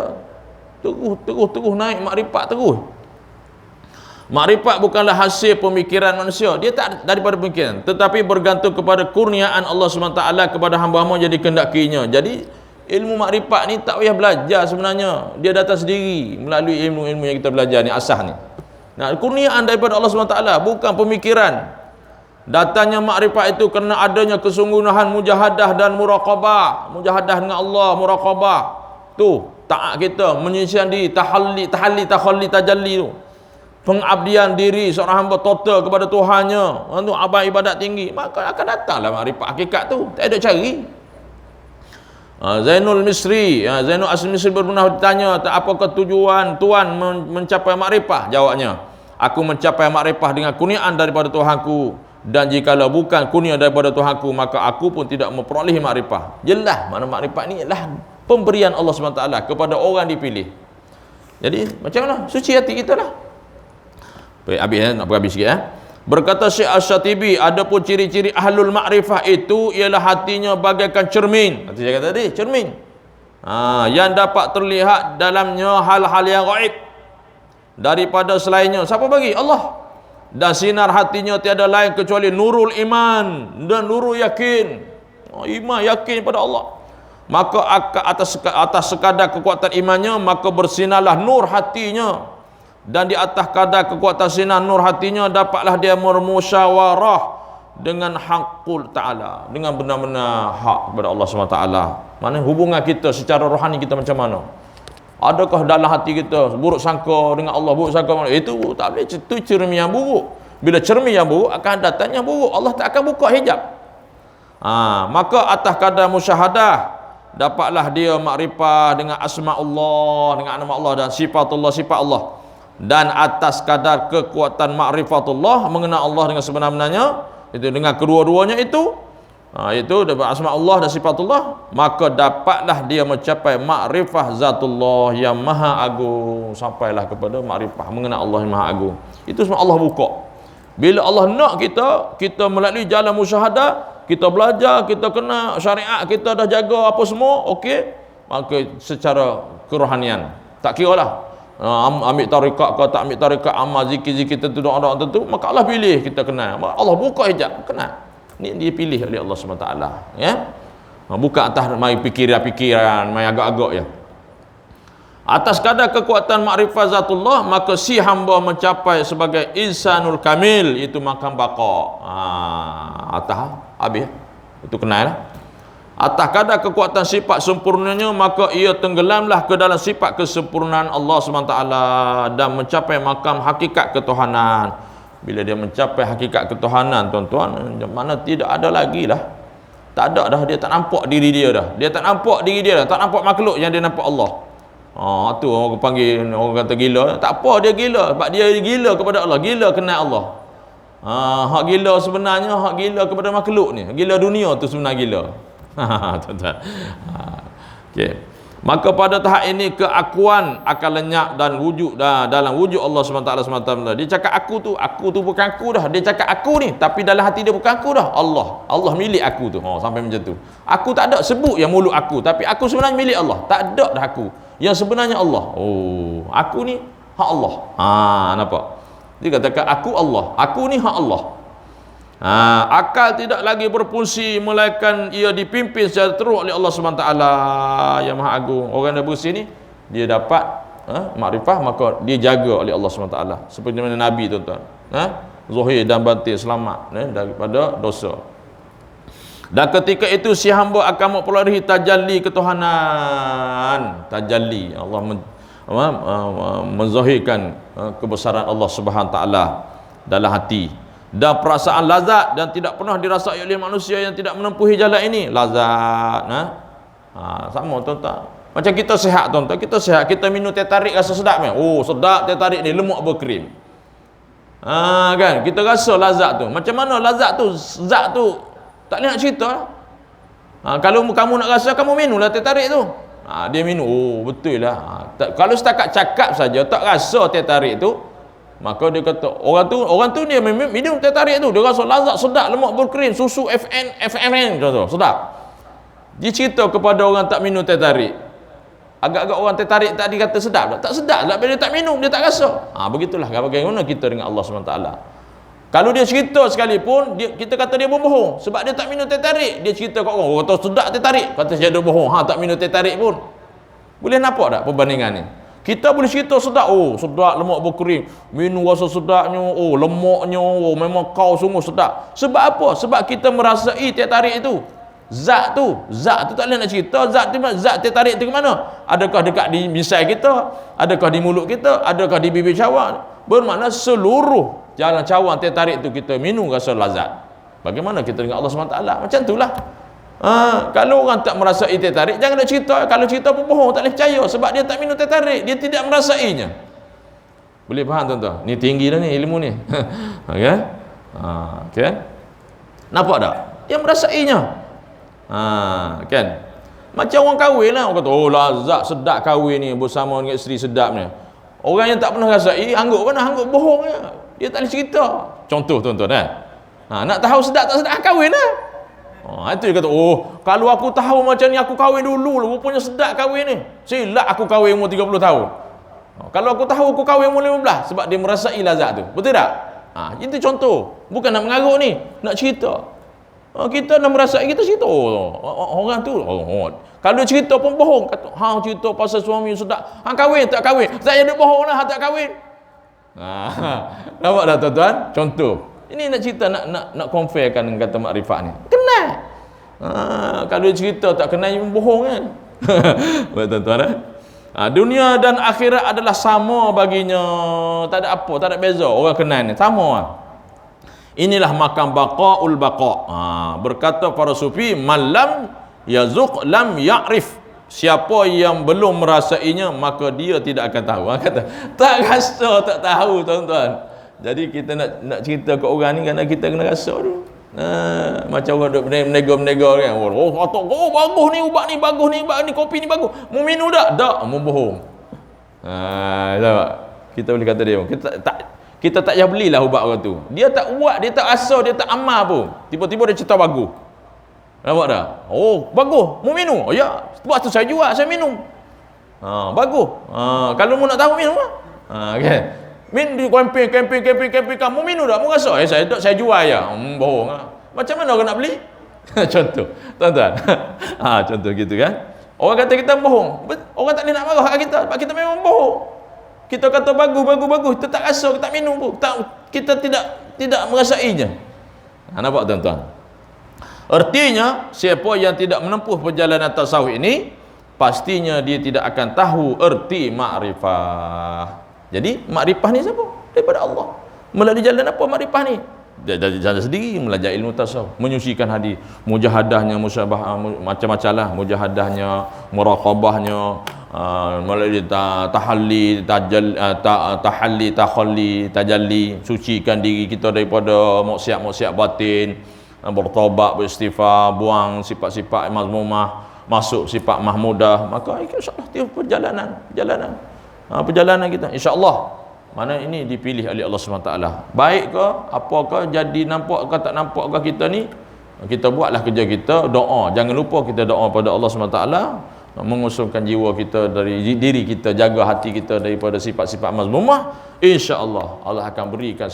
S1: Terus naik makrifat terus. Makrifat bukanlah hasil pemikiran manusia. Dia tak daripada pemikiran, tetapi bergantung kepada kurniaan Allah SWT kepada hamba-hamba jadi kehendakinya. Jadi ilmu makrifat ni tak payah belajar sebenarnya. Dia datang sendiri melalui ilmu-ilmu yang kita belajar ni, asas ni. Kurniaan daripada Allah SWT, bukan pemikiran. Datangnya makrifat itu kerana adanya kesungguhan mujahadah dan muraqabah. Mujahadah dengan Allah, muraqabah. Tu, taat kita, menyisian diri, tahalli, tajalli tu. Pengabdian diri seorang hamba total kepada Tuhannya. Untuk abang ibadat tinggi, maka akan datanglah makrifat hakikat tu. Tak ada cari. Zainul Misri, Zainul Asli Misri pernah ditanya, apakah tujuan tuan mencapai makrifah? Jawabnya, aku mencapai makrifah dengan kurniaan daripada Tuhanku. Dan jikalau bukan kurnia daripada Tuhanku, maka aku pun tidak memperoleh makrifah. Jelas mana makrifat ni ialah pemberian Allah SWT kepada orang dipilih. Jadi macam mana? Suci hati kita lah. Baik, habis nak berhabis sikit. Berkata Syekh Asy-Syatibi, adapun ciri-ciri ahlul makrifah itu ialah hatinya bagaikan cermin. Nanti saya kata tadi, cermin. Yang dapat terlihat dalamnya hal-hal yang gaib daripada selainnya. Siapa bagi? Allah. Dan sinar hatinya tiada lain kecuali nurul iman dan nurul yakin. Iman, yakin pada Allah. Maka atas sekadar kekuatan imannya, maka bersinarlah nur hatinya. Dan di atas kadar kekuatan sinar nur hatinya, dapatlah dia bermusyawarah dengan hakul ta'ala, dengan benar-benar hak kepada Allah SWT. Maknanya hubungan kita secara rohani kita macam mana? Adakah dalam hati kita buruk sangka dengan Allah, buruk sangka dengan Allah? Itu tak boleh, itu cermin yang buruk. Bila cermin yang buruk, akan datang yang buruk. Allah tak akan buka hijab. Maka atas kadar musyahadah, dapatlah dia makrifah dengan asma Allah, dengan nama Allah dan sifatullah, sifat Allah. Dan atas kadar kekuatan makrifatullah, mengenal Allah dengan sebenar-benarnya, itu dengan kedua-duanya itu dapat asma Allah dan sifatullah, maka dapatlah dia mencapai makrifah zatullah yang maha agung. Sampailah kepada makrifah mengenal Allah yang maha agung. Itu semua Allah buka. Bila Allah nak kita melalui jalan musyahadah, kita belajar, kita kena syariat, kita dah jaga apa semua, okey, maka secara kerohanian tak kira lah ambil tarikat ke tak ambil tarikat, amal zikir-zikir tertentu, doa-doa tertentu, maka Allah pilih kita kenal. Allah buka hijab, kenal. Ni dia pilih oleh Allah SWT, ya. Bukan atas mai fikiran-fikiran, mai agak-agak ya. Atas kadar kekuatan makrifat zatullah, maka si hamba mencapai sebagai insanul kamil, itu makam baqa. Atas habis itu kenal lah. Atas kadar kekuatan sifat sempurnanya, maka ia tenggelamlah ke dalam sifat kesempurnaan Allah SWT dan mencapai makam hakikat ketuhanan. Bila dia mencapai hakikat ketuhanan, tuan-tuan, mana tidak ada lagi lah. Tak ada dah, dia tak nampak diri dia dah. Dia tak nampak diri dia dah, tak nampak makhluk yang dia nampak Allah. Tu orang panggil, orang kata gila. Tak apa dia gila, sebab dia gila kepada Allah, gila kenal Allah. Hak gila sebenarnya, hak gila kepada makhluk ni, gila dunia tu sebenarnya gila. Tuan-tuan. Okey. Maka pada tahap ini keakuan akan lenyap dan wujud dalam wujud Allah SWT semata-mata. Dia cakap aku tu bukan aku dah. Dia cakap aku ni, tapi dalam hati dia bukan aku dah. Allah milik aku tu. Sampai macam tu. Aku tak ada sebut yang mulut aku, tapi aku sebenarnya milik Allah. Tak ada dah aku. Yang sebenarnya Allah. Aku ni hak Allah. Nampak? Dia katakan aku Allah. Aku ni hak Allah. Akal tidak lagi berfungsi melainkan ia dipimpin secara terus oleh Allah SWT yang Maha Agung. Orang yang bersih ni dia dapat makrifah, maka dia jaga oleh Allah SWT seperti mana Nabi, tuan-tuan, zahir dan batin selamat daripada dosa. Dan ketika itu si hamba akan memperoleh tajalli ketuhanan. Tajalli Allah menzahirkan kebesaran Allah SWT dalam hati, dan perasaan lazat, dan tidak pernah dirasai oleh manusia yang tidak menempuhi jalan ini. Lazat, sama tuan-tuan. Macam kita sihat, tuan-tuan, kita sihat, kita minum teh tarik rasa sedap kan? Sedap teh tarik ni, lemak berkrim. Kan, kita rasa lazat tu. Macam mana lazat tu, zat tu tak boleh nak cerita. Kalau kamu nak rasa, kamu minumlah teh tarik tu. Dia minum, betul lah. Kalau setakat cakap saja tak rasa teh tarik tu, maka dia kata orang tu dia minum teh tarik tu, dia rasa lazat, sedap, lemak berkrim, susu FMN contoh, sedap. Dia cerita kepada orang tak minum teh tarik, agak-agak orang teh tarik tadi kata sedap tak? Tak sedap lah, bila dia tak minum, dia tak rasa. Begitulah bagaimana kita dengan Allah SWT. Kalau dia cerita sekalipun, kita kata dia berbohong, sebab dia tak minum teh tarik. Dia cerita kat orang tahu sedap teh tarik, kata saya ada bohong, tak minum teh tarik pun. Boleh nampak tak perbandingan ni? Kita boleh cerita sedap, sedap, lemak berkering, minum rasa sedapnya, lemaknya, memang kau sungguh sedap. Sebab apa? Sebab kita merasai teh tarik itu. Zat tu tak boleh nak cerita. Zat teh tarik tu ke mana? Adakah dekat di misai kita? Adakah di mulut kita? Adakah di bibir cawan? Bermakna seluruh jalan cawan teh tarik tu kita minum rasa lazat. Bagaimana kita dengan Allah SWT? Macam itulah. Kalau orang tak merasai teh tarik, jangan nak cerita. Kalau cerita pun bohong, tak boleh percaya, sebab dia tak minum teh tarik, dia tidak merasainya. Boleh faham, tuan-tuan? Ni tinggi dah ni ilmu ni. Okay? Nampak tak? Dia merasainya. Kan? Macam orang kahwin lah, orang kata lazat sedap kahwin ni bersama dengan isteri sedap ni. Orang yang tak pernah rasai, anggap bohong je. Dia tak boleh cerita. Contoh, tuan-tuan, nak tahu sedap tak sedap, kahwin lah. Itu dia kata, kalau aku tahu macam ni, aku kahwin dulu, rupanya sedap kahwin ni. Silap aku kahwin umur 30 tahun. Kalau aku tahu, aku kahwin umur 15, sebab dia merasai lazat tu. Betul tak? Itu contoh. Bukan nak mengarut ni, nak cerita. Kita nak merasai, kita cerita. Orang tu, kalau cerita pun bohong. Kata, cerita pasal suami sedap. Kahwin tak kahwin? Saya duk bohong lah, tak kahwin. Nampak tak, tuan-tuan? Contoh. Ini nak cerita, nak comparekan dengan kata makrifat ni. Kenal. Kalau dia cerita tak kenal, dia bohong kan. Tuan-tuan, dunia dan akhirat adalah sama baginya. Tak ada apa, tak ada beza. Orang kenal ni sama. Inilah makam baqaul baqa. Berkata para sufi, malam yazuq lam ya'rif. Siapa yang belum merasainya, maka dia tidak akan tahu. Kata tak rasa, tak tahu, tuan-tuan. Jadi kita nak cerita ke orang ni, kerana kita kena rasa dulu. Macam orang duk menega-menega kan. Kata, bagus ni ubat ni, bagus ni, ubat ni, kopi ni bagus. Mau minum tak? Tak, mau bohong. Kita boleh kata dia, kita tak payah belilah ubat orang tu. Dia tak buat, dia tak rasa, dia tak amal pun. Tiba-tiba dia cerita bagus. Nampak tak? Bagus, mau minum? Ya, buat tu saya jual, saya minum. Bagus. Kalau mau nak tahu minum lah. Kan? Di camping kamu minum tak? Mu rasa? Saya jual ya. Bohong lah. Macam mana orang nak beli? Contoh, tuan-tuan. Contoh gitu kan. Orang kata kita bohong. Orang tak boleh nak marah kat kita, sebab kita memang bohong. Kita kata bagus, kita tak rasa, kita tak minum pun. Kita tidak merasainya. Nampak, tuan-tuan? Artinya, siapa yang tidak menempuh perjalanan tasawuf ini, pastinya dia tidak akan tahu erti makrifah. Jadi makrifah ni siapa? Daripada Allah. Melalui jalan apa makrifah ni? Dari jalan sendiri, belajar ilmu tasawuf, menyucikan hati, mujahadahnya, musyabah, macam-macam lah, mujahadahnya, muraqabahnya, melalui tahalli, tajalli, sucikan diri kita daripada maksiat-maksiat batin, bertaubat, beristighfar, buang sifat-sifat mazmumah, masuk sifat mahmudah, maka insya-Allah itu perjalanan kita insya-Allah. Mana ini dipilih oleh Allah SWT. Baik ke apakah, jadi nampak ke tak nampak ke kita ni, kita buatlah kerja kita, doa. Jangan lupa kita doa pada Allah SWT, mengusungkan jiwa kita dari diri kita, jaga hati kita daripada sifat-sifat mazmumah. Insya-Allah Allah akan berikan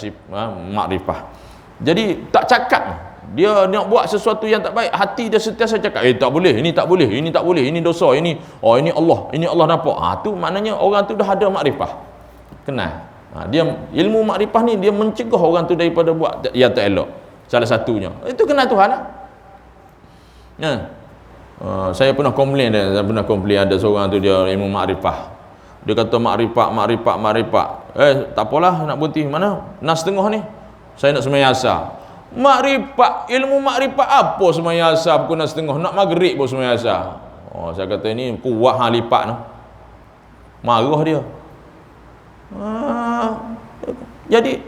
S1: makrifah. Jadi tak cakap dia nak buat sesuatu yang tak baik, hati dia sentiasa cakap tak boleh, ini tak boleh, ini tak boleh, ini dosa, ini ini Allah nampak. Tu maknanya orang tu dah ada makrifah. Kenal. Dia ilmu makrifah ni dia mencegah orang tu daripada buat yang tak elok. Salah satunya itu kenal Tuhan lah. Saya pernah komplain ada seorang tu dia ilmu makrifah. Dia kata makrifat. Tak apalah nak berhenti mana? Nas setengah ni. Saya nak sembahyang asar. Makrifat, ilmu makrifat apa sembahyang asar pukul nas setengah? Nak maghrib pun sembahyang asar. Saya kata ini kuat lipat tu. Marah dia. Jadi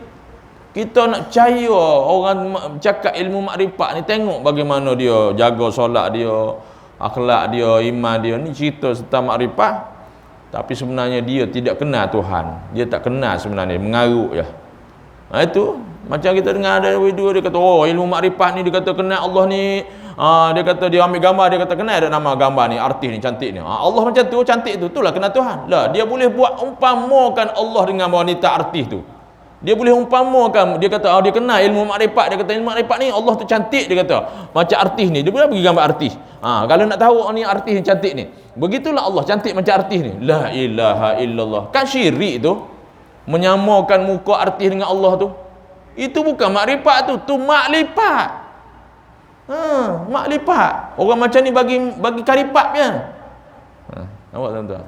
S1: kita nak percaya orang cakap ilmu makrifat ni, tengok bagaimana dia jaga solat dia, akhlak dia, iman dia. Ni cerita tentang makrifat, tapi sebenarnya dia tidak kenal Tuhan. Dia tak kenal sebenarnya, mengaruk je. Itu macam kita dengar ada video dia kata ilmu makrifat ni, dia kata kenal Allah ni. Dia kata dia ambil gambar, dia kata kenal ada nama gambar ni, artis ni cantik ni. Allah macam tu, cantik tu, itulah kenal Tuhan. Lah dia boleh buat umpamakan Allah dengan wanita artis tu. Dia boleh umpamakan, dia kata dia kenal ilmu makrifat, dia kata ilmu makrifat ni Allah tu cantik, dia kata macam artis ni, dia boleh bagi gambar artis. Kalau nak tahu ni artis yang cantik ni, begitulah Allah cantik macam artis ni. La ilaha illallah. Kan syirik tu, menyamakan muka artis dengan Allah tu. Itu bukan makrifat tu makrifat. Makrifat. Orang macam ni bagi karipap je. Nampak tuan-tuan?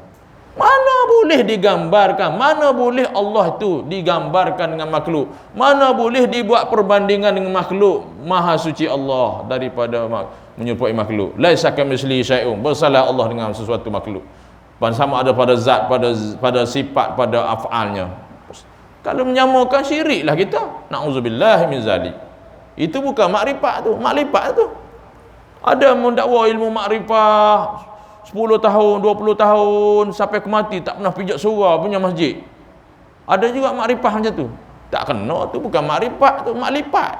S1: Mana boleh digambarkan, mana boleh Allah itu digambarkan dengan makhluk, mana boleh dibuat perbandingan dengan makhluk. Maha suci Allah daripada menyerupai makhluk. Laisa kamitslihi syai'un. Bersalah Allah dengan sesuatu makhluk. Sama ada pada zat, pada sifat, pada af'alnya. Kalau menyamakan syiriklah kita. Na'udzubillah min zalik. Itu bukan makrifat tu. Makrifat tu ada mendakwa ilmu makrifat 10 tahun, 20 tahun sampai ke mati tak pernah pijak surah punya masjid. Ada juga makrifat macam tu. Tak kena, tu bukan makrifat, tu makrifat.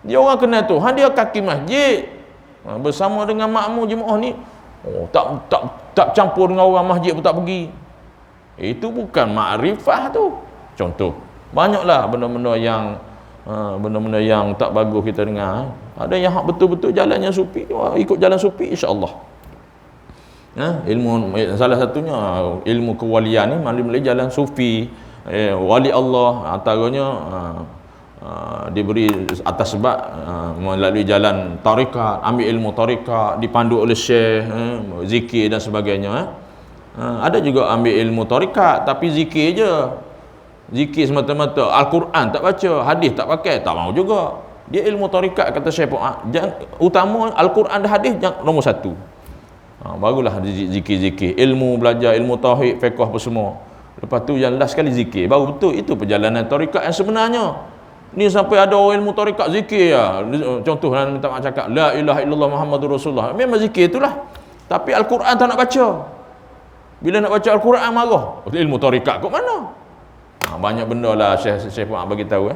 S1: Dia orang kenal Tuhan, dia kaki masjid. Bersama dengan makmum jemaah ni, tak campur dengan orang masjid pun tak pergi. Itu bukan makrifat tu. Contoh, banyaklah benda-benda yang tak bagus kita dengar. Ada yang hak betul-betul jalannya sufi, ikut jalan sufi insya-Allah. Ilmu salah satunya ilmu kewalian ni melalui jalan sufi. Wali Allah antaranya diberi atas sebab melalui jalan tarikat, ambil ilmu tarikat, dipandu oleh syekh, zikir dan sebagainya. Ada juga ambil ilmu tarikat tapi zikir je. Zikir semata-mata, Al-Quran tak baca, hadis tak pakai, tak mau juga. Dia ilmu tarikat kata syekh, utama Al-Quran dan hadis nombor satu. Barulah zikir-zikir, ilmu belajar, ilmu tauhid, fiqh apa semua. Lepas tu yang last sekali zikir, baru betul itu perjalanan tarikat yang sebenarnya. Ni sampai ada orang ilmu tarikat zikir ya. Contoh minta maaf cakap la ilaha illallah Muhammadur Rasulullah. Memang zikir itulah. Tapi Al-Quran tak nak baca. Bila nak baca Al-Quran marah. Ilmu tarikat kat mana? Banyak benda lah Syekh bagi tahu.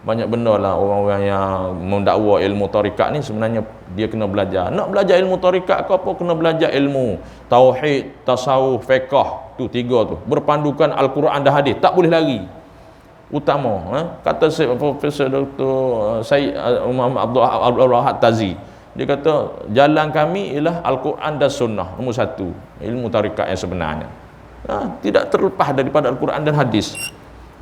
S1: Banyak benda lah orang-orang yang mendakwa ilmu tarikat ni sebenarnya dia kena belajar. Nak belajar ilmu tarikat ke apa, kena belajar ilmu tauhid, tasawuf, fiqh. Tu tiga tu. Berpandukan Al-Quran dan hadis. Tak boleh lari. Utama. Kata Profesor Dr. Syed Muhammad Abdul Rahad Tazi. Dia kata jalan kami ialah Al-Quran dan Sunnah. Nombor satu. Ilmu tarikat yang sebenarnya. Tidak terlepas daripada Al-Quran dan hadis.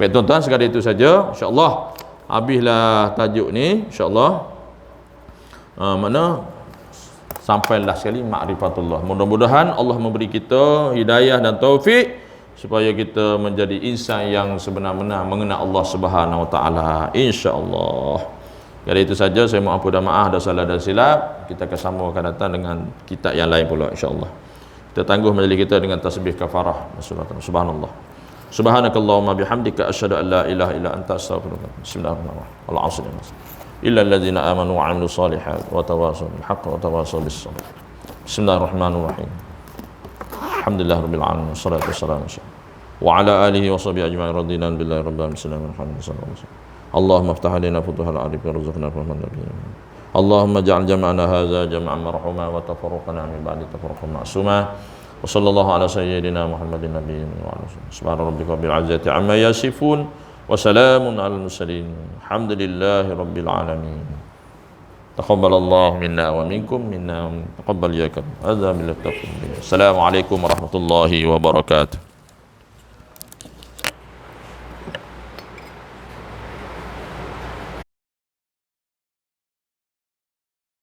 S1: Baik tuan-tuan, sekadar itu saja. InsyaAllah habislah tajuk ni. InsyaAllah mana sampailah sekali ma'rifatullah. Mudah-mudahan Allah memberi kita hidayah dan taufik supaya kita menjadi insan yang sebenar-benar mengenal Allah Subhanahu Wa Taala. InsyaAllah. Jadi itu saja, saya mohon ampun dan maaf ada salah dan silap. Kita akan sambung akan datang dengan kitab yang lain pula insya-Allah. Kita Kita tangguh majlis kita dengan tasbih kafarah. Subhanallah. Subhanakallahumma bihamdika asyhadu an la ilaha illa anta astaghfiruka. Bismillahirrahmanirrahim. Wal 'asri illa alladziina aamanu wa 'amilus shalihaati wa tawassaw bil haqqi wa tawassaw bis sabr. Bismillahirrahmanirrahim. Alhamdulillahirabbil alamin. Wassalatu wassalamu wa ala alihi wa sahbihi ajma'in radhiyallahu billahi rabbil alamin. Alhamdulillah. Allahumma iftah alaina futuhal arif warzuqna fahman nabiyyin. Allahumma ja'al jam'ana hadza jam'an marhuma wa tafarruqana min ba'di tafarruqan ma'suma. Wa sallallahu ala sayyidina Muhammadin nabiyyin wa ala alihi. Subhana rabbika rabbil izzati amma yasifun wa salamun alal mursalin. Alhamdulillahi rabbil alamin. Taqabbalallahu minna wa minkum minna taqabbal ya karim. Hadza billahi taufiq. Assalamualaikum warahmatullahi wabarakatuh.